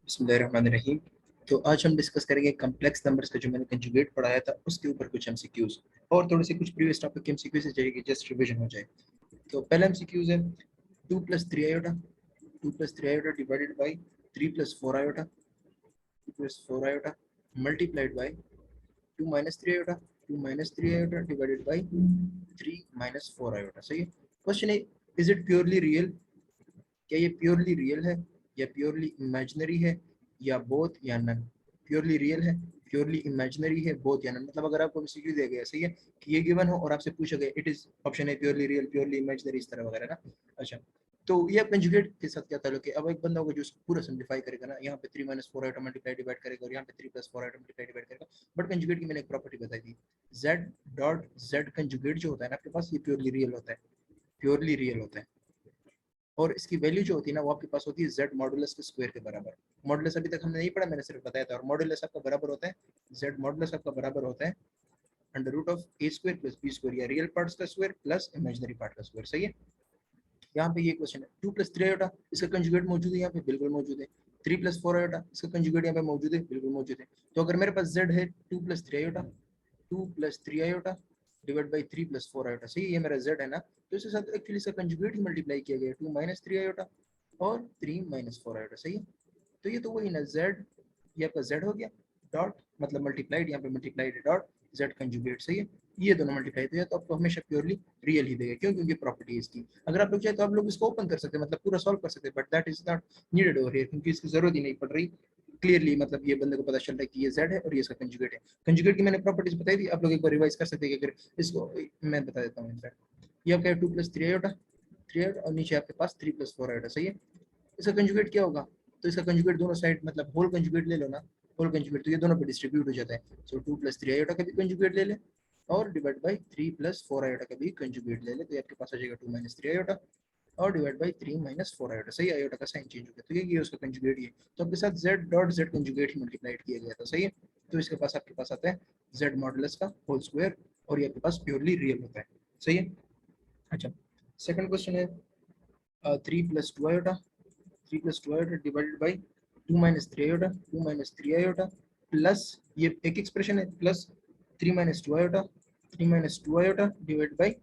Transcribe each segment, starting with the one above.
बिस्मिल्लाहिर्रहमानिर्रहीम। तो आज हम डिस्कस करेंगे कम्प्लेक्स नंबर्स का जो मैंने कंजुगेट पढ़ाया था उसके ऊपर कुछ एमसीक्यूज और थोड़े से कुछ प्रीवियस टॉपिक के एमसीक्यूज से चाहिए जस्ट रिवीजन हो जाए। तो पहला एमसीक्यूज है 2 + 3 iota 2 + 3 iota divided by 3 + 4 iota 2 + 4 iota multiplied bye 2 - 3 iota 2 - 3 iota divided by 3 - 4 iota. सही है। क्वेश्चन है, इज इट प्योरली रियल? क्या ये प्योरली रियल है या प्योरली इमेजिनरी है या बोथ या नन? प्योरली रियल है, प्योरली इमेजिनरी है, बोथ या नन। मतलब अगर आपको एमसीक्यू दिया गया सही है कि ये गिवन हो और आपसे पूछा गया इट इज ऑप्शन है प्योरली रियल, प्योरली इमेजिनरी, इस तरह वगैरह ना। अच्छा, तो ये कंजुगेट के साथ क्या ताल्लुक है? अब एक बंदा होगा जो उसको पूरा सिंप्लीफाई करेगा ना, यहाँ पे 3 - 4 आइटम मल्टीप्लाई डिवाइड करेगा और यहाँ पे 3 + 4 आइटम मल्टीप्लाई डिवाइड करेगा। बट कंजुगेट की मैंने एक प्रॉपर्टी बताई थी, z डॉट z कंजुगेट जो होता है ना आपके पास, ये प्योरली रियल होता है, प्योरली रियल होता है। और इसकी वैल्यू जो होती है ना वो आपके पास होती है z मॉडुलस के स्क्वायर के बराबर। मॉडुलस अभी तक हमने नहीं पढ़ा, मैंने सिर्फ बताया था। और मॉडुलस आपका बराबर होता है, z मॉडुलस आपका बराबर होता है under root of a square plus b square, या रियल पार्ट्स का स्क्वायर प्लस इमेजिनरी पार्ट का स्क्वायर। सही है। यहाँ पे ये क्वेश्चन है 2 + 3 आयोटा, इसका कंजुगेट मौजूद है यहाँ पे? बिल्कुल मौजूद है। 3 + 4 आयोटा, इसका कंजुगेट यहाँ पे मौजूद है? बिल्कुल मौजूद है। तो अगर मेरे पास z है 2 + 3 iota, 2 + 3 iota divide by 3 + 4 iota, सही है, ये मेरा z है ना। तो इसके साथ एक्चुअली इसका कंजुगेट ही मल्टीप्लाई किया गया है, 2 - 3 आयोटा और 3 - 4 आयोटा। सही है। तो ये तो वही ना, z, ये आपका z हो गया डॉट, मतलब मल्टीप्लाइड, यहाँ पे मल्टीप्लाइड है डॉट z कंजुगेट। सही है। ये दोनों मल्टीप्लाई तो ये तो आपको हमेशा प्योरली रियल ही देगा। क्यों? क्योंकि प्रॉपर्टी है इसकी। अगर आप लोग चाहे तो आप लोग इसको ओपन कर सकते हैं, मतलब पूरा सॉल्व कर सकते हैं, but that is not needed over here, क्योंकि इसकी जरूरत ही नहीं पड़ रही। क्लियरली मतलब ये बंदे को पता चल रहा है कि ये z है और ये इसका कंजुगेट है। कंजुगेट की मैंने प्रॉपर्टीज बताई थी, आप लोग एक बार रिवाइज कर सकते हैं। कि अगर इसको मैं बता देता हूँ, इनफैक्ट ये आपका 2 + 3 आयोटा, 3 आयोटा और नीचे आपके पास 3 + 4 आयोटा। सही है। इसका कंजुगेट क्या होगा? तो इसका कंजुगेट दोनों साइड, मतलब होल कंजुगेट ले लो ना, होल कंजुगेट, तो ये दोनों पे डिस्ट्रीब्यूट हो जाता है। सो 2 + 3 आयोटा का भी कंजुगेट ले ले और डिवाइड बाय 3 + 4 आयोटा का भी कंजुगेट ले ले, तो ये आपके पास आ जाएगा 2 - 3 आयोटा और डिवाइड बाय 3 - 4 आयोटा। सही है। आयोटा का साइन चेंज हो गया, तो ये उसका कंजुगेट ही है। तो आपके साथ z डॉट z कंजुगेट ही मल्टीप्लाइड किया गया था। सही है। तो इसके पास आपके पास आता है z मॉडुलस का होल स्क्वायर और ये आपके पास प्योरली रियल होता है। सही है। अच्छा, सेकंड क्वेश्चन है 3 + 2 iota, 3 + 2 iota divided by 2 - 3 iota, 2 - 3 iota plus, ये एक एक्सप्रेशन है, plus 3 - 2 iota, 3 - 2 iota divide by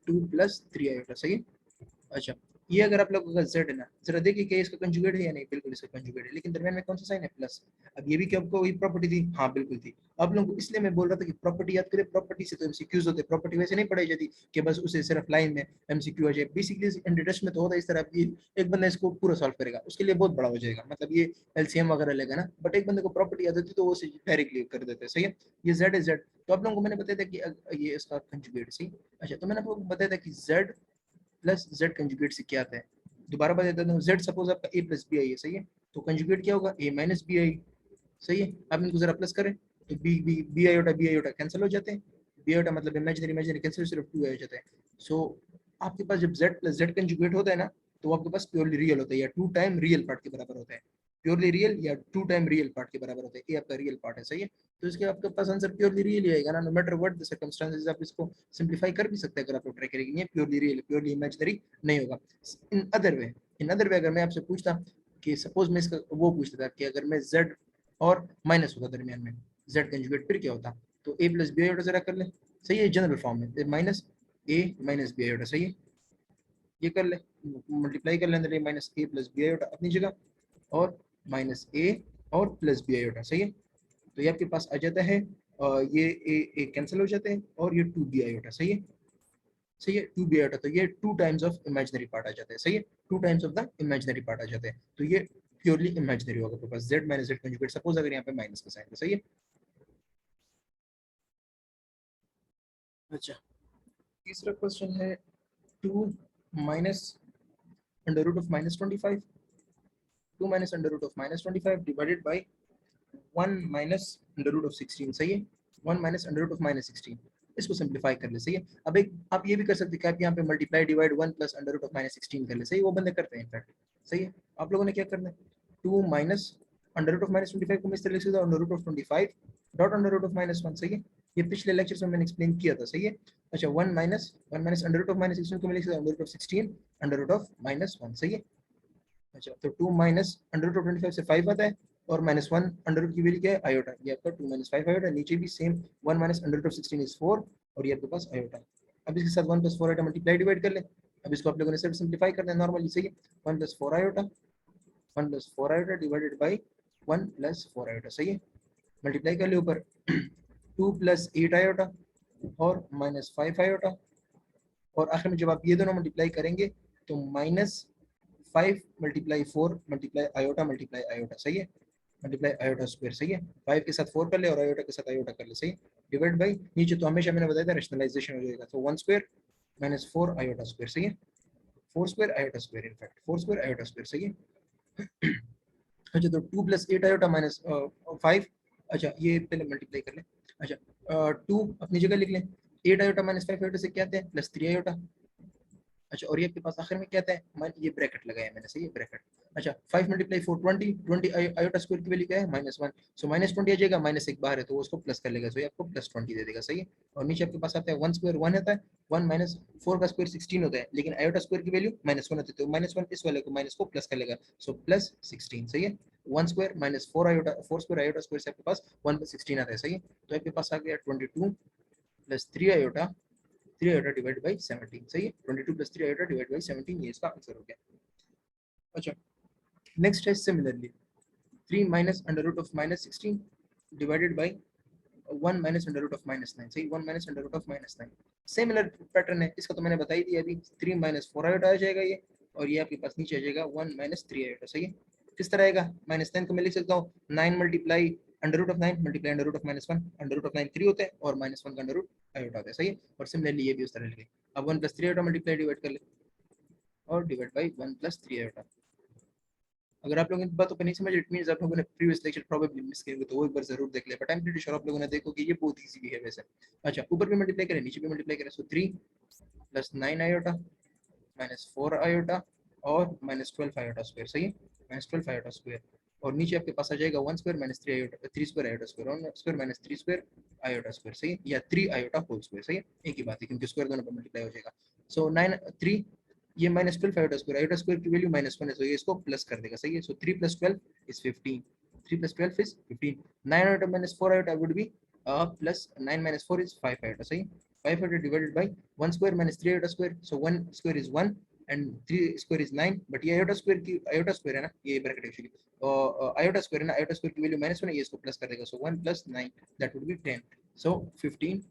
2 + 3 iota। सही है। अच्छा, ये अगर आप लोगों का z है ना, जरा देखिए क्या इसका कंजुगेट है या नहीं। बिल्कुल इसका कंजुगेट है, लेकिन दरम्यान में कौन सा साइन है? प्लस। अब ये भी क्या आपको वही प्रॉपर्टी थी? हाँ बिल्कुल थी। आप लोगों को इसलिए मैं बोल रहा था कि प्रॉपर्टी याद करें, प्रॉपर्टी से तो एमसीक्यूज होते हैं। प्रॉपर्टी वैसे नहीं पढ़ाई जाती कि बस उसे सिर्फ लाइन में एमसीक्यू आ जाए। बेसिकली इंट्रोडक्शन में तो होता है इस तरह की, एक बंदा इसको पूरा सॉल्व करेगा, उसके लिए बहुत बड़ा हो जाएगा, मतलब ये एलसीएम वगैरह लेगा ना। बट एक बंदे को प्रॉपर्टी याद होती तो वो डायरेक्टली कर देते हैं। सही है। ये z है, z तो आप लोगों को मैंने बताया था कि ये इसका कंजुगेट। सही। अच्छा, तो मैंने आपको बताया था कि z प्लस z कंजुगेट से क्या आता है। दोबारा बता देता हूँ, z सपोज आपका a प्लस बी आई है। सही है। तो कंजुगेट क्या होगा? a minus b i. सही है। आप इनको जरा प्लस करें तो बी आयोटा कैंसिल हो जाते हैं। बी आयोटा मतलब इमेजिनरी इमेजिनरी कैंसिल, सिर्फ 2 आ जाता है। सो आपके पास जब z प्लस z कंजुगेट होता है ना, तो आपके पास प्योरली रियल होता है, या 2 टाइम रियल पार्ट के बराबर होता है। प्योरली रियल या 2 टाइम रियल पार्ट के बराबर होता है। ये आपका रियल पार्ट है। सही है। तो इसके आपके पास आंसर प्योरली रियल ही आएगा ना, no matter what the circumstances. आप इसको सिंपलीफाई कर भी सकते हैं अगर आप लोग ट्राई करेंगे। प्योरली रियल, प्योरली इमेजिनरी नहीं होगा। इन अदर वे, अगर मैं आपसे पूछता कि सपोज मैं इसका वो पूछता था कि अगर मैं z और माइनस होता दरमियान में, z कंजुगेट फिर क्या होता? तो a प्लस बी आयोटा जरा कर ले। सही है। जनरल फॉर्म में minus a minus b iota. सही है। ये कर ले, मल्टीप्लाई कर ले अंदर, minus a plus b iota अपनी जगह और माइनस a और प्लस बी आयोटा। सही है। तो ये आपके पास आ जाता है ये a कैंसिल हो जाते हैं और ये 2b आयोटा। सही है। सही है। 2b आयोटा, तो ये 2 टाइम्स ऑफ इमेजिनरी पार्ट आ जाता है। सही है। 2 times of the imaginary part आ जाते हैं, तो ये प्योरली इमेजिनरी होगा आपके पास, z minus z conjugate. Suppose अगर यहाँ पे माइनस का साइन है। सही है। अच्छा, तीसरा क्वेश्चन है 2 minus under root of -25, 2 minus under root of -25 divided by 1 minus under root of 16। सही है। 1 माइनस अंडर रूट ऑफ -16, इसको सिंप्लीफाई कर ले। सही है। अब एक आप ये भी कर सकते हैं कि आप यहाँ पे multiply divide 1 plus under root of -16 कर ले। सही, वो बंदे करते हैं इनफैक्ट। सही है। आप लोगों ने क्या करना है, 2 माइनस अंडर रूट ऑफ -25 को मैं इस तरह लिख सकता हूँ, under root of 25 dot under root of -1। सही है। ये पिछले लेक्चर में मैंने एक्सप्लेन किया था। सही है। अच्छा, 1 माइनस अंडर रूट ऑफ -16 को मैं लिख सकता हूँ under root of 16 under root of -1। सही है। अच्छा, तो 2 माइनस अंडर रूट ऑफ 25 से 5 आता है और माइनस वन अंडर रूट की वैल्यू क्या है आयोटा, ये आपका 2 माइनस 5 आयोटा, नीचे भी same 1 minus under root of 16 is 4 और ये आपके पास आयोटा। अब इसके साथ 1 प्लस 4 आयोटा मल्टीप्लाई डिवाइड कर ले। अब इसको आप लोगों ने सिर्फ सिंपलीफाई करना है नॉर्मली, सही है। 1 plus 4 iota, 1 plus 4 iota divided by 1 plus 4 iota, सही है। मल्टीप्लाई कर ले ऊपर 2 प्लस 8 आयोटा और माइनस 5 आयोटा, और आखिर में जब आप ये दोनों मल्टीप्लाई करेंगे तो माइनस 5 मल्टीप्लाई 4 मल्टीप्लाई आयोटा, सही है। मल्टीप्लाई आयोटा स्क्वायर, सही है। 5 के साथ 4 कर ले और आयोटा के साथ आयोटा कर ले, सही है। डिवाइड बाई नीचे तो हमेशा मैंने बताया था रैशनलाइजेशन हो जाएगा, तो 1 स्क्वायर माइनस 4 आयोटा स्क्वायर, सही है। 4 square iota square, in fact 4 square iota square, सही है। अच्छा तो 2 प्लस 8 आयोटा माइनस 5, अच्छा ये पहले मल्टीप्लाई कर लें। अच्छा 2 अपनी जगह लिख लें, 8 आयोटा माइनस 5 आयोटा से क्या आता है प्लस 3 आयोटा। अच्छा और ये आपके पास आखिर में क्या आता है, मान ये ब्रैकेट लगाया मैंने, सही है, ब्रैकेट। अच्छा 5 मल्टीप्लाई 4 20, 20 आयोटा स्क्वायर की वैल्यू क्या है माइनस 1, सो माइनस 20 आ जाएगा, माइनस एक बाहर है तो वो उसको प्लस कर लेगा, सो ये आपको प्लस 20 दे देगा, सही है। और नीचे आपके पास आता है 1 स्क्वायर 1 होता है, 1 माइनस 4 का स्क्वायर 16 होता है, लेकिन आयोटा स्क्वायर की वैल्यू माइनस 1 होती है, तो माइनस 1 इस वाले को माइनस को प्लस कर लेगा, सो प्लस 16, सही है। 1 square minus 4 iota, 4 square iota square से आपके पास 1 प्लस 16 आता है, सही है। तो आपके पास आ गया 22 plus 3 iota, 3 iota divide by 17, सही है। 22 प्लस 3 आयोटा डिवाइड बाई 17, ये इसका आंसर हो गया। अच्छा नेक्स्ट है similarly 3 minus under root of minus 16 divided by 1 minus under root of minus 9, सही, 1 minus under root of minus 9। Similar pattern है, इसका तो मैंने बता ही दिया अभी, 3 माइनस 4 आयोटा आ जाएगा ये, और ये आपके पास नीचे आ जाएगा 1 माइनस 3 आयोटा, सही है। किस तरह आएगा, माइनस 9 को मैं लिख सकता हूँ 9 multiply under root of 9 multiply under root of minus 1, under root of 9 3 होता है और माइनस 1 का अंडर रूट आयोटा होता है, सही है। और सिमिलरली ये भी उस तरह लिखे। अब 1 प्लस 3 आयोटा मल्टीप्लाई डिवाइड कर ले और डिवाइड बाई 1 प्लस 3 आयोटा। अगर आप लोग इन बातों पे नहीं समझ, इट मींस आप लोगों ने प्रीवियस लेक्चर प्रोबेबली मिस किए होंगे, तो वो एक बार जरूर देख ले, but I am pretty sure आप लोगों ने देखो कि ये बहुत इजी भी है वैसे। अच्छा ऊपर भी मल्टीप्लाई करें नीचे भी मल्टीप्लाई करें, सो 3 प्लस 9 आयोटा माइनस 4 आयोटा और माइनस 12 आयोटा स्क्वायर, सही है, माइनस 12 आयोटा स्क्वायर। और नीचे आपके पास आ जाएगा 1 square minus 3 iota, 3 square iota square, 1 square minus 3 square iota square, सही है, या 3 आयोटा होल स्क्वायर, सही है, एक ही बात है क्योंकि स्क्वायर दोनों पर मल्टीप्लाई हो जाएगा। सो 9 3, ये माइनस 12 आयोटा स्क्वायर की वैल्यू माइनस 1 है, तो ये इसको प्लस कर देगा, सही है। सो 3 plus 12 is 15, 3 plus 12 is 15, 9 iota minus 4 iota would be plus 9 minus 4 is 5 iota, सही, 5 iota divided by 1 square minus 3 iota square, so 1 square is 1 and 3 square is 9, but ये आयोटा स्क्वायर की आयोटा स्क्वायर है ना, ये bracket actually iota square है ना, iota square की value minus 1 है, ये इसको प्लस कर देगा, सो 1 plus 9 that would B 10, so 15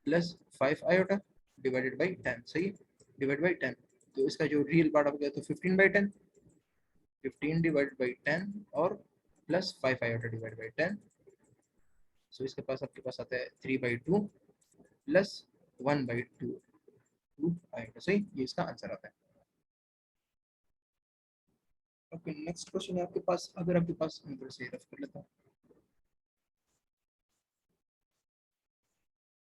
plus 5 iota divided by 10, सही है, डिवाइड बाय 10। तो इसका जो रियल पार्ट हो गया तो 15 बाई 10, 15 डिवाइड बाई 10 और प्लस 5 आयोटा डिवाइड बाई 10, सो इसके पास आपके पास आता है 3 बाई 2 प्लस 1 बाई 2, 2 आयोटा, सही, ये इसका आंसर आता है। ओके नेक्स्ट क्वेश्चन है आपके पास, अगर आपके पास मैं से रफ कर लेता हूँ।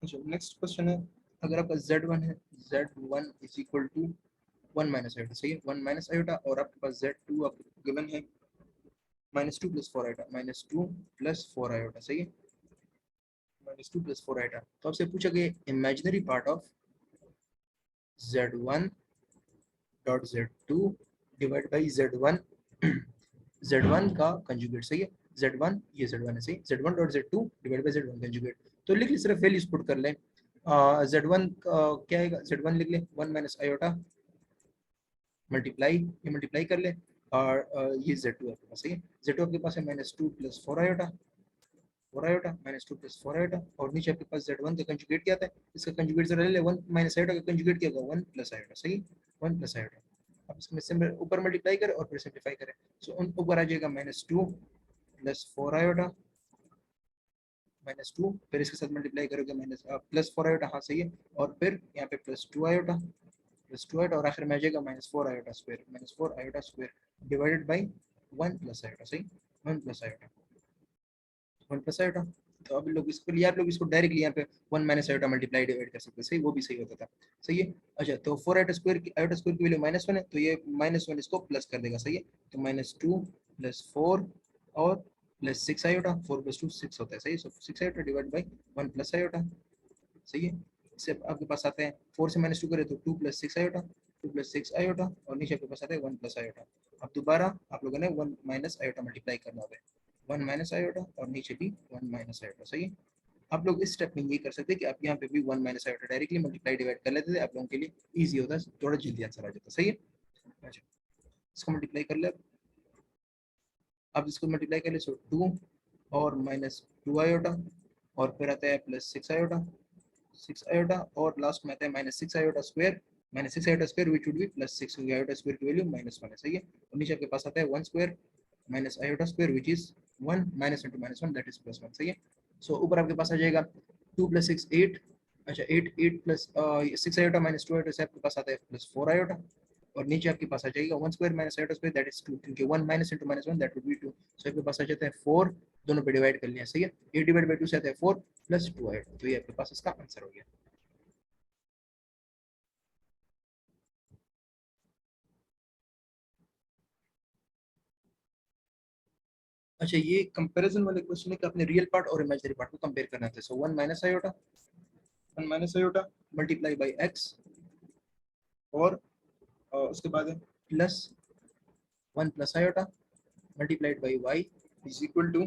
अच्छा नेक्स्ट क्वेश्चन है, अगर आपका z1 है, z1 is equal to 1 minus iota, सही है, 1 माइनस आयोटा, और आपके पास z2 आपको गिवन है minus 2 plus 4 iota, minus 2 plus 4 iota, सही है, माइनस 2 प्लस 4 आयोटा। तो आपसे पूछा गया imaginary part of z1 dot z2 divide by z1 z1 का कंजुगेट, सही है, z1 ये z1 है, सही, z1 dot z2 divide by z1 conjugate. तो लिख ले, सिर्फ वैल्यूज पुट कर ले, z1 क्या आएगा, z1 लिख ले 1 माइनस आयोटा मल्टीप्लाई, ये मल्टीप्लाई कर ले, और ये z2 आपके पास, सही है, z2 आपके पास है minus 2 plus 4 iota, 4 iota minus 2 plus 4 iota, और नीचे आपके पास z1 का कंजुगेट क्या आता है, इसका कंजुगेट जरा ले ले, 1 माइनस आयोटा का कंजुगेट क्या होगा 1 प्लस आयोटा, सही, 1 प्लस आयोटा। अब इसमें से ऊपर मल्टीप्लाई करें और फिर सिंपलीफाई करें, सो उन ऊपर आ जाएगा माइनस 2 प्लस 4 आयोटा माइनस 2, फिर इसके साथ मल्टीप्लाई करोगे माइनस प्लस 4 आयोटा, हाँ सही है, और फिर यहाँ पे प्लस 2 आयोटा, प्लस 2 आयोटा, और आखिर में आ जाएगा minus 4 iota square, minus 4 iota square divided by 1 plus iota, सही, 1 प्लस आयोटा, 1 प्लस आयोटा। तो अब लोग इसको लिए, आप लोग इसको डायरेक्टली यहाँ पे 1 माइनस आयोटा मल्टीप्लाई डिवाइड कर सकते हैं, सही, वो भी सही होता था, सही है। अच्छा तो 4 आयोटा स्क्वायर की वैल्यू माइनस 1 है, तो ये माइनस 1 इसको प्लस कर देगा, सही है, तो माइनस 2 प्लस 4 और प्लस 6 आयोटा, 4 प्लस 2 6 होता है, सही, सो 6 iota divide by 1 plus iota, सही है। इससे आपके पास आते हैं 4 से माइनस 2 करें तो 2 प्लस 6 आयोटा, 2 प्लस 6 आयोटा, और नीचे आपके पास आता है 1 प्लस आयोटा। अब दोबारा आप लोगों ने 1 माइनस आयोटा मल्टीप्लाई करना होगा, 1 माइनस आयोटा और नीचे भी 1 माइनस आयोटा। सही है। आप लोग इस स्टेप में ये कर सकते हैं कि आप यहाँ पे भी 1 minus iota directly multiply divide कर लेते थे, आप लोगों के लिए ईजी होता है, थोड़ा जल्दी आंसर आ जाता है। सही है। अच्छा, इसको मल्टीप्लाई कर ले, अब इसको मल्टीप्लाई कर ले, सो 2 और माइनस 2 आयोटा और फिर आता है प्लस 6 आयोटा, 6 आयोटा और लास्ट में आता है minus 6 iota square, minus 6 iota square which would be plus 6, क्योंकि आयोटा स्क्वायर की वैल्यू -1 है। सही है। और नीचे आपके पास आता है 1 square minus iota square which is 1 minus into -1 that is +1। सही है। सो ऊपर आपके पास आ जाएगा 2 + 6 8, अच्छा 8 8 प्लस 6 आयोटा माइनस 2 आयोटा से आपके पास आता है +4 आयोटा और नीचे आपके पास आ जाएगा 1 square minus iota square that is 2, क्योंकि 1 minus into -1 that would B 2। सो आपके पास आ जाता है 4, दोनों पे डिवाइड कर लिया। सही है। 8 डिवाइड बाय 2 से आता है 4 प्लस 2 आयोटा, तो ये आपके पास इसका आंसर हो गया। अच्छा, ये कंपैरिजन वाले क्वेश्चन है कि आपने रियल पार्ट और इमेजिनरी पार्ट को कंपेयर करना था। So 1 minus iota multiply by x और उसके बाद है plus 1 plus iota multiplied by y is equal to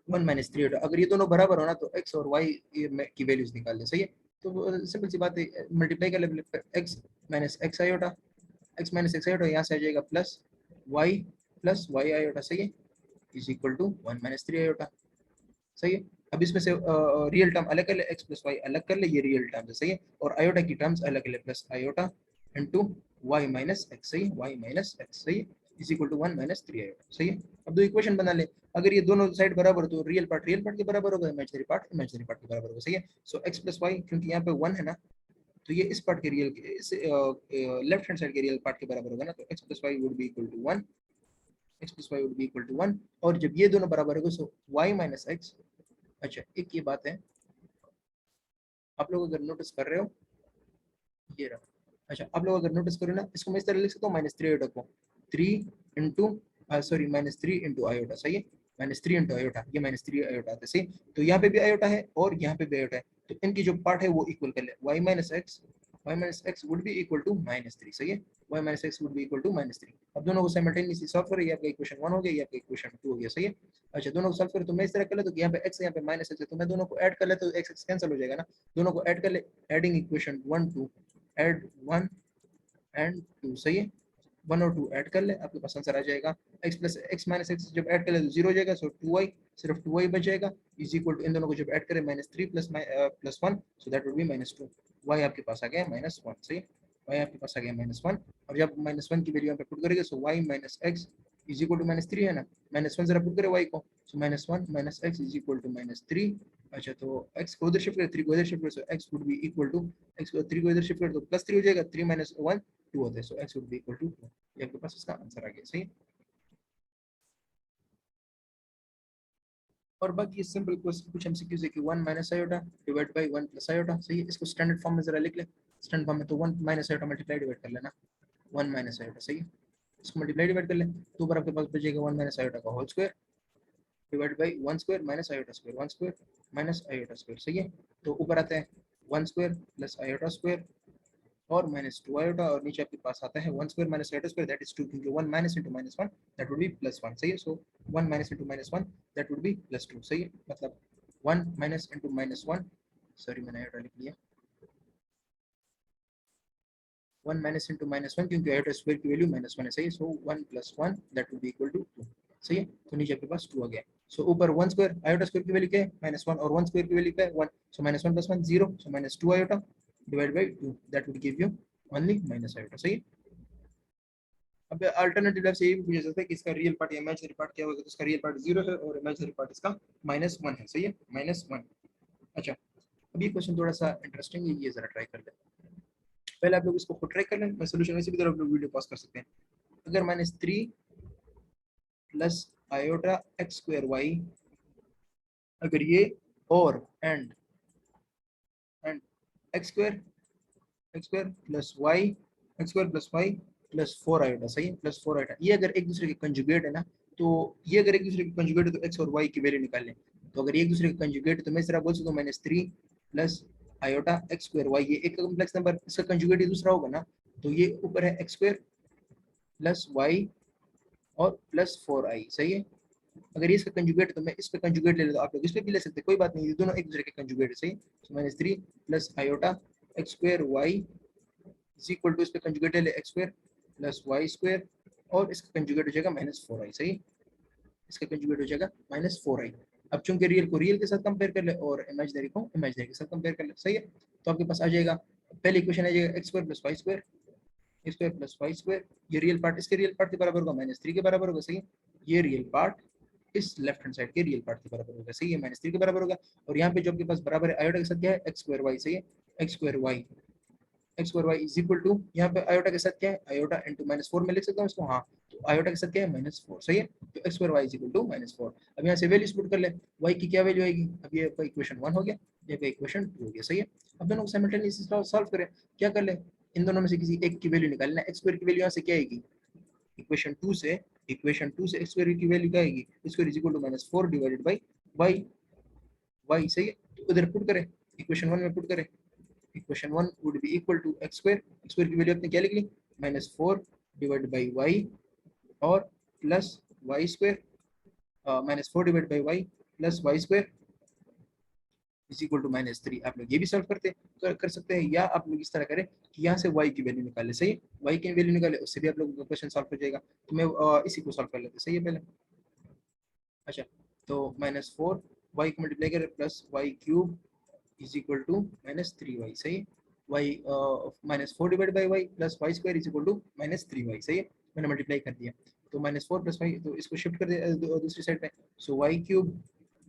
1 minus 3 iota. अगर ये दोनों बराबर हो ना तो x और y की वैल्यूज निकाल ले। सही है। तो सिंपल सी बात है, मल्टीप्लाई कर ले x minus x iota, x minus x iota, यहाँ से आ जाएगा प्लस y आयोटा। सही है। Is equal to 1 minus 3 iota. सही है। अब इसमें से रियल टर्म अलग कर ले, x प्लस वाई अलग कर ले, ये रियल टर्म है। सही है। और आयोटा की टर्म्स अलग कर ले, plus iota into y minus x. सही है। Y minus x. सही है। Is equal to 1 minus 3 iota. सही है। अब दो इक्वेशन बना ले, अगर ये दोनों साइड बराबर हो तो रियल पार्ट के बराबर होगा, इमेजिनरी पार्ट के बराबर होगा। सही है। सो एक्स प्लस वाई, क्योंकि यहाँ पे 1 है ना, तो ये इस पार्ट के रियल, इस लेफ्ट हैंड साइड के रियल पार्ट के बराबर होगा ना, तो x plus y would be equal to 1, x plus y would be equal to 1। और जब ये दोनों बराबर होगा सो वाई माइनस एक्स। अच्छा, एक ये बात है, आप लोग अगर नोटिस कर रहे हो, ये रहा। अच्छा, आप लोग अगर नोटिस करो ना, इसको मैं इस तरह लिख सकता हूँ, -3 आयोटा को 3 इंटू सॉरी -3 इंटू आयोटा। सही है। -3 इंटू आयोटा, ये -3 आयोटा आता है। सही। तो यहाँ पे भी आयोटा है और यहाँ पे भी आयोटा है, तो इनकी जो पार्ट है वो इक्वल कर ले, y minus x would be equal to -3। सही है। y minus x would be equal to -3। अब दोनों को साइमल्टेनियसली सॉल्व करो, ये आपका इक्वेशन 1 हो गया, ये आपका इक्वेशन 2 हो गया। सही है। अच्छा, दोनों को सॉल्व करो तो मैं इस तरह कर लेता हूँ कि यहाँ पे x है, यहाँ पे -x है, तो मैं दोनों को ऐड कर लेता हूँ, x कैंसिल हो जाएगा ना, दोनों को ऐड कर ले, एडिंग इक्वेशन 1 2 ऐड 1 एंड 2। सही है। 1 और 2 ऐड कर ले, आपके पास आंसर आ जाएगा। x plus x minus x जब ऐड कर ले तो 0 हो जाएगा, सो 2y, सिर्फ 2y बच जाएगा। इज इक्वल टू, इन दोनों को जब ऐड करें -3 plus 1, so that would B -2। y आपके पास आ गया -1। सही। y आपके पास आ गया -1, और जब -1 की वैल्यू यहाँ पे पुट करेंगे, so y minus x is equal to -3 है ना, -1 जरा पुट करें y को, so -1 minus x is equal to -3। अच्छा, तो x को उधर शिफ्ट करें, 3 को इधर शिफ्ट करें, so x would be equal to, x को 3 को इधर शिफ्ट करें तो +3 हो जाएगा, 3 माइनस 1 2 होता है, so x would be equal to 2। ये आपके पास इसका आंसर आ गया। सही। और बाकी सिंपल क्वेश्चन कुछ एमसीक्यूज है कि 1 minus iota divide by 1 plus iota. सही है। इसको स्टैंडर्ड फॉर्म में जरा लिख ले, स्टैंडर्ड फॉर्म में तो 1 माइनस आयोटा मल्टीप्लाई डिवाइड कर लेना, 1 माइनस आयोटा। सही है। इसको मल्टीप्लाई डिवाइड कर ले, तो ऊपर आपके पास बचेगा 1 माइनस आयोटा का whole square divide by 1 square minus iota square, 1 square minus iota square. सही है। तो ऊपर आता है 1 स्क्वायर प्लस आयोटा स्क्वायर और -2 आयोटा, और नीचे आपके पास आता है 1 square minus iota square that is 2, क्योंकि 1 minus into -1 that would B +1। सही है। So 1 minus into -1 that would B +2। सही है। मतलब 1 माइनस इंटू -1, सॉरी मैंने आयोटा लिख लिया, 1 माइनस इंटू -1, क्योंकि आयोटा स्क्वायर की वैल्यू -1 है। सही है। So 1 plus 1 that would be equal to 2। सही है। तो नीचे आपके पास 2 आ गया। सो ऊपर 1 स्क्वायर आयोटा स्क्वायर की वैल्यू क्या है -1, और 1 स्क्वायर की वैल्यू क्या है 1, सो -1 plus 1 0, so -2 iota divide by 2 that would give you only minus iota. सही है। अब अल्टरनेटिव लाइफ से ये भी पूछा जा सकता है कि इसका रियल पार्ट या इमेजिनरी पार्ट क्या होगा, तो इसका रियल पार्ट 0 है और इमेजिनरी पार्ट इसका -1 है। सही है। -1। अच्छा, अब ये क्वेश्चन थोड़ा सा इंटरेस्टिंग है, ये जरा ट्राई कर लें। पहले आप लोग इसको खुद ट्राई कर लें, मैं सोल्यूशन वैसे भी आप लोग वीडियो पॉज कर सकते हैं। अगर -3 plus iota x square y, अगर ये और and x square plus y, x square plus y plus 4 iota. सही है। प्लस 4 आयोटा, ये अगर एक दूसरे के कंजुगेट है ना, तो ये अगर एक दूसरे के कंजुगेट है तो एक्स और वाई की वैल्यू निकाल लें। तो अगर ये एक दूसरे के कंजुगेट है तो मैं इस तरह बोल सकता हूँ -3 plus iota x square y, ये एक कॉम्प्लेक्स नंबर, इसका कंजुगेट ही दूसरा होगा ना, तो ये ऊपर है x स्क्वायर प्लस वाई और प्लस 4i। सही है। अगर ये इसका कंजुगेट तो मैं इस पे कंजुगेट ले लेता, आप लोग इस पे भी ले सकते हैं, कोई बात नहीं, ये दोनों एक दूसरे के कंजुगेट है, सही। तो -3 plus iota x square y is equal to, इस पे कंजुगेट ले ले x square plus y square, और इसका कंजुगेट हो जाएगा -4i, सही। इसका कंजुगेट हो जाएगा -4i। अब चूंकि रियल को रियल के साथ कंपेयर कर ले और इमेजिनरी को इमेजिनरी के साथ कंपेयर कर ले, सही है। तो आपके पास आ जाएगा पहली इक्वेशन आ जाएगा x square plus y square, x square plus y square, ये रियल पार्ट इसके रियल पार्ट के बराबर होगा -3 के बराबर होगा, सही है। ये रियल पार्ट इस लेफ्ट हैंड साइड के रियल पार्ट के बराबर होगा, सही है, -3 के बराबर होगा। और यहाँ पे जो आपके पास बराबर है आयोटा के साथ क्या है, एक्स स्क्वायर वाई, सही है, x square y, x square y is equal to, यहाँ पे आयोटा के साथ क्या है, आयोटा इंटू -4 में लिख सकता हूँ इसको, हाँ। तो आयोटा के साथ क्या है, -4, सही है। तो x square y is equal to -4। अब यहाँ से वैल्यूज पुट कर ले, वाई की क्या वैल्यू आएगी, अब ये आपका इक्वेशन 1 हो गया, ये आपका इक्वेशन 2 हो गया, सही है। अब दोनों को साइमल्टेनियसली सॉल्व करें, क्या कर ले, इन दोनों में से किसी एक की वैल्यू निकालना। एक्स स्क्वायर की वैल्यू यहाँ से क्या आएगी, इक्वेशन 2 से, एक्स स्क्वायर की वैल्यू क्या आएगी, square is equal to -4 divided by y, y, सही है। तो उधर पुट करें, इक्वेशन 1 में पुट करें, equation 1 would be equal to x square की वैल्यू आपने क्या लिख ली, -4 डिवाइडेड बाय वाई और plus y square, -4 divide by y plus y square is equal to -3। आप लोग ये भी सॉल्व कर सकते हैं, या आप लोग इस तरह करें कि यहाँ से y की वैल्यू निकाले, सही है, y की वैल्यू निकाले, उससे भी आप लोगों का क्वेश्चन सॉल्व हो जाएगा। तो मैं इसी को सॉल्व कर लेते, सही है पहले। अच्छा, तो -4 y को मल्टीप्लाई करें plus y cube is equal to -3y, सही है। y -4 divide by y plus y square is equal to -3y, सही है। मैंने मल्टीप्लाई कर दिया, तो -4 प्लस वाई, तो इसको शिफ्ट कर दिया दूसरी साइड पे, so y cube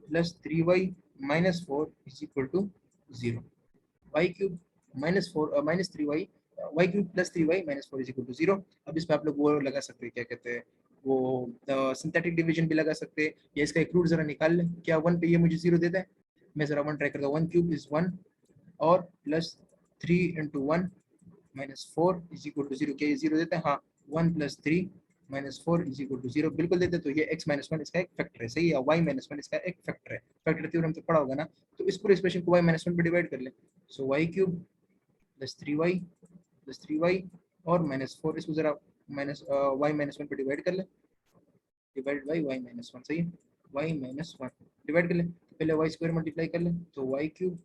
plus 3y -4 is equal to 0। Y cube -3y, y cube plus 3y -4 is equal to 0। अब इस पे आप लोग वो लगा सकते हैं, क्या कहते हैं वो, सिंथेटिक डिवीजन भी लगा सकते हैं, या इसका एक रूट जरा निकाल लें, क्या 1 पे ये मुझे 0 देता है, मैं जरा 1 ट्राई करता हूँ, 1 क्यूब इज 1 और plus 3 into 1 -4 is equal to 0, क्या ये 0 देता है, हाँ। 1 प्लस 3 -4 इज इक्वल टू 0 बिल्कुल देते हैं। तो ये x -1 इसका एक फैक्टर है, सही है, या y -1 इसका एक फैक्टर है, फैक्टर थ्योरम तो पढ़ा होगा ना। तो इस पूरे एक्सप्रेशन को y -1 पे डिवाइड कर ले, सो y क्यूब प्लस 3y और -4, इसको जरा माइनस y -1 पे डिवाइड कर ले, डिवाइड बाई y -1, सही है, y -1 डिवाइड कर ले, पहले y स्क्वायर मल्टीप्लाई कर ले, तो y क्यूब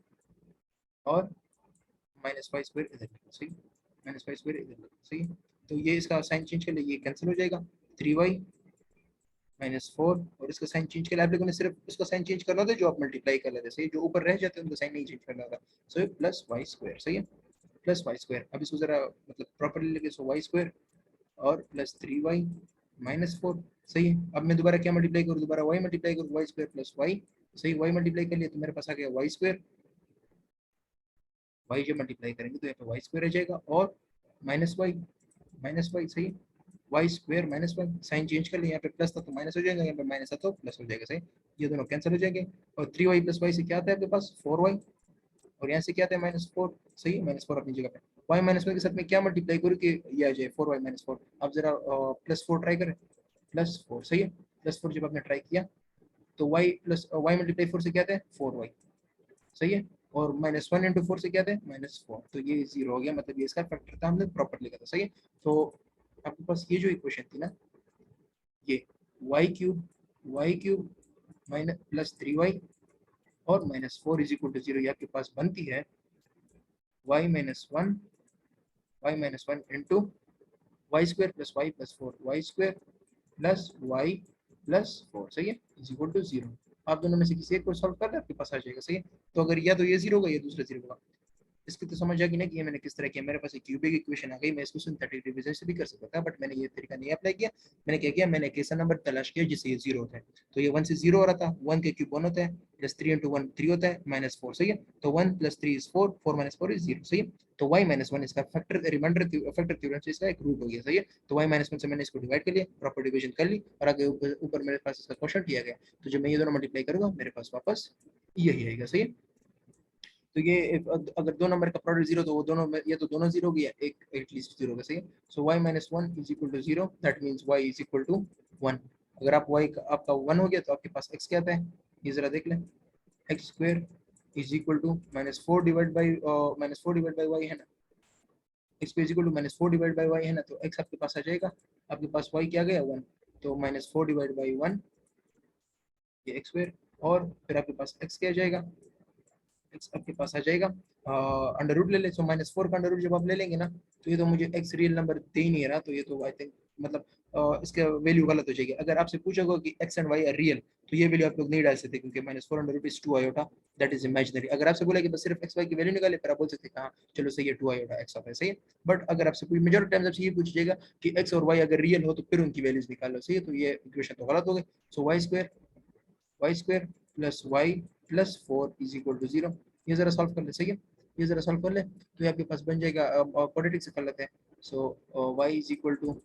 और -y स्क्वायर इधर लिखो, सही, -y स्क्वायर इधर लिखो, सही। तो ये इसका साइन चेंज कर ले, ये कैंसिल हो जाएगा, 3y -4, और इसका साइन चेंज कर ले, आप लोगों ने सिर्फ इसका साइन चेंज करना था जो आप मल्टीप्लाई कर लेते, सही, जो ऊपर रह जाते हैं उनका साइन नहीं चेंज करना था। सो प्लस वाई स्क्वायर, सही है, प्लस वाई स्क्वायर। अब इसको जरा मतलब प्रॉपर्ली लिखे, सो वाई स्क्वायर और प्लस 3y -4, सही है। अब मैं दोबारा क्या मल्टीप्लाई करूँ, दोबारा y मल्टीप्लाई करूँ, वाई स्क्वायर प्लस वाई, सही, y मल्टीप्लाई कर लिया तो मेरे पास आ गया वाई स्क्वायर, वाई जब मल्टीप्लाई करेंगे तो यहाँ पे वाई स्क्वायर आ जाएगा, और माइनस वाई, सही, वाई स्क्वायर -1, साइन चेंज कर लिया, यहाँ पे प्लस था तो माइनस हो जाएगा, यहाँ पे माइनस था तो प्लस हो जाएगा, सही। ये दोनों कैंसिल हो जाएंगे, और 3y प्लस वाई से क्या आता है आपके पास, 4y, और यहाँ से क्या आता है -4, सही, -4 अपनी जगह पे। y -1 के साथ में क्या मल्टीप्लाई करूँ कि ये आ जाए 4y -4। अब जरा +4 ट्राई करें, +4, सही है, +4 जब आपने ट्राई किया तो y मल्टीप्लाई 4 से क्या आता है 4y, सही है, और -1 इंटू 4 से क्या था -4, तो ये 0 हो गया, मतलब ये इसका फैक्टर था, हमने प्रॉपर लिखा था, सही है। तो आपके पास ये जो इक्वेशन थी ना, ये y cube minus plus 3y और -4 इज इक्वल टू 0, ये आपके पास बनती है y -1 into y square plus y plus 4 y square plus y plus 4, सही है, इज इक्वल टू 0। आप दोनों में से किसी एक को सॉल्व कर ले, आपके पास आ जाएगा, सही है। तो अगर या तो ये 0 होगा या दूसरा 0 होगा, इसकी तो समझ आ गई ना कि ये मैंने किस तरह किया। मेरे पास एक क्यूबिक इक्वेशन आ गई, मैं इसको सिंथेटिक डिवीजन से भी कर सकता था, बट मैंने ये तरीका नहीं अप्लाई किया। मैंने क्या किया, मैंने एक ऐसा नंबर तलाश किया जिससे ये 0 होता है। तो ये 1 से 0 हो रहा था, 1 के क्यूब 1 होता है, प्लस 3 इंटू 1 3 होता है, -4, सही है। तो 1 प्लस 3 इज 4, 4 माइनस 4 इज 0, सही है। तो y -1 इसका फैक्टर रिमाइंडर फैक्टर थ्योरम से इसका एक रूट हो गया, सही है। तो y -1 से मैंने इसको डिवाइड कर लिया, प्रॉपर डिवीजन कर ली, और आगे ऊपर मेरे पास इसका क्वेश्चन दिया गया, तो जब मैं ये दोनों मल्टीप्लाई करूंगा मेरे पास वापस यही आएगा, सही है। तो ये अगर दो नंबर का प्रोडक्ट 0 तो वो दोनों में, ये तो दोनों 0 हो गया, एक एटलीस्ट 0 होगा, सही है। So y -1 is equal to 0, that means y is equal to 1। अगर आप y आपका 1 हो गया तो आपके पास x क्या आता है, ये जरा देख लें, x square is equal to -4 divide by y है ना, x is equal to -4 divide by y है ना, तो x आपके पास आ जाएगा, आपके पास y क्या आ गया 1, तो -4 डिवाइड बाय 1 ये एक्स स्क्वायर, और फिर आपके पास एक्स क्या आ जाएगा, एक्स आपके पास आ जाएगा अंडर रूट ले ले, सो -4 का अंडर रूट जब आप ले लेंगे ना, तो ये तो मुझे एक्स रियल नंबर दे ही नहीं रहा, तो ये तो आई थिंक मतलब इसका वैल्यू गलत हो जाएगी। अगर आपसे पूछोगे कि x and y are real, तो ये वैल्यू आप लोग नहीं डाल सकते, क्योंकि -4 under root is 2 iota, that is imaginary. अगर आपसे बोला कि बस सिर्फ एक्स वाई की वैल्यू निकाले, फिर आप बोल सकते हैं हाँ चलो सही है, 2 आयोटा एक्स ऑफ है, सही है। बट अगर आपसे कोई मेजॉरिटी टाइम्स आपसे ये पूछ जाएगा कि एक्स और वाई अगर रियल हो तो फिर उनकी वैल्यूज निकालो, सही है, तो ये इक्वेशन तो गलत हो गई। So y square plus y plus 4 is equal to 0। ये जरा सॉल्व कर ले, सही है, ये जरा सॉल्व कर ले, तो ये आपके पास बन जाएगा, क्वाड्रेटिक से कर लेते हैं। So y is equal to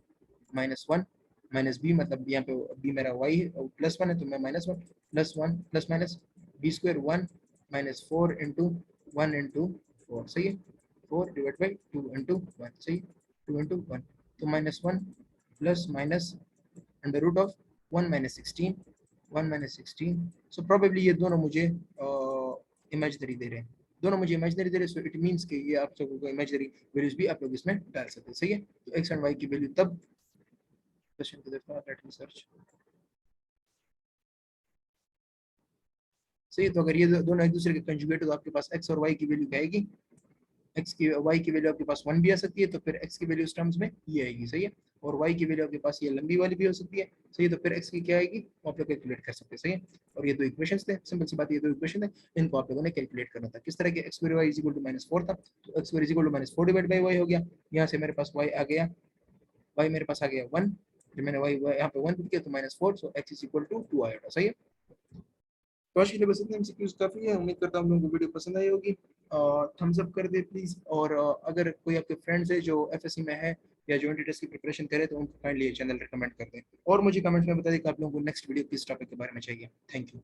-1 minus b, मतलब यहाँ पे बी मेरा वाई है, +1 है तो मैं -1 +1 plus minus b square 1 -4 into 1 into 4, सही है, 4 डिवाइड बाई 2 इंटू 1, सही, 2 इंटू 1, तो -1 plus minus under root of 1 -16, 1 -16। So probably ये दोनों मुझे इमेजिनरी दे रहे हैं, दोनों मुझे इमेजिनरी दे रहे हैं, सो इट मींस कि ये आप सबको को इमेजिनरी वैल्यूज भी आप लोग इसमें डाल सकते हैं, सही है। तो एक्स एंड वाई की वैल्यू तब, क्वेश्चन को देखो, लेट मी सर्च, सही है। तो अगर ये दोनों एक दूसरे के कंजुगेट हो, तो आपके पास एक्स और वाई की वैल्यू क्या आएगी, एक्स की वाई की वैल्यू आपके पास 1 भी आ सकती है, तो फिर एक्स की वैल्यू इस टर्म्स में ये आएगी, सही है, और वाई की वैल्यू आपके पास ये लंबी वाली भी हो सकती है, सही है, तो फिर एक्स की क्या आएगी वो आप लोग कैलकुलेट कर सकते हैं, सही है। और ये दो इक्वेशंस थे, सिंपल सी बात, ये दो इक्वेशन है, इनको आप लोगों ने कैलकुलेट करना था। किस तरह के, x square y is equal to -4 था, तो x square is equal to -4 divide by y हो गया, यहाँ से मेरे पास वाई आ गया, वाई मेरे पास आ गया 1, जब मैंने वाई यहाँ पे 1 पुट किया तो -4, सो एक्स इज इक्वल टू 2 आएगा, सही है। तो आज के लिए बस इतने एमसीक्यूज काफी है, उम्मीद करता हूँ आप लोगों को वीडियो पसंद आई होगी, थम्स अप कर दे प्लीज, और अगर कोई आपके फ्रेंड्स है जो एफएससी में है या जो टेस्ट की प्रिपरेशन करे, तो उनको काइंडली चैनल रिकमेंड कर दें, और मुझे कमेंट्स में बता दें कि आप लोगों को नेक्स्ट वीडियो किस टॉपिक के बारे में चाहिए। Thank you.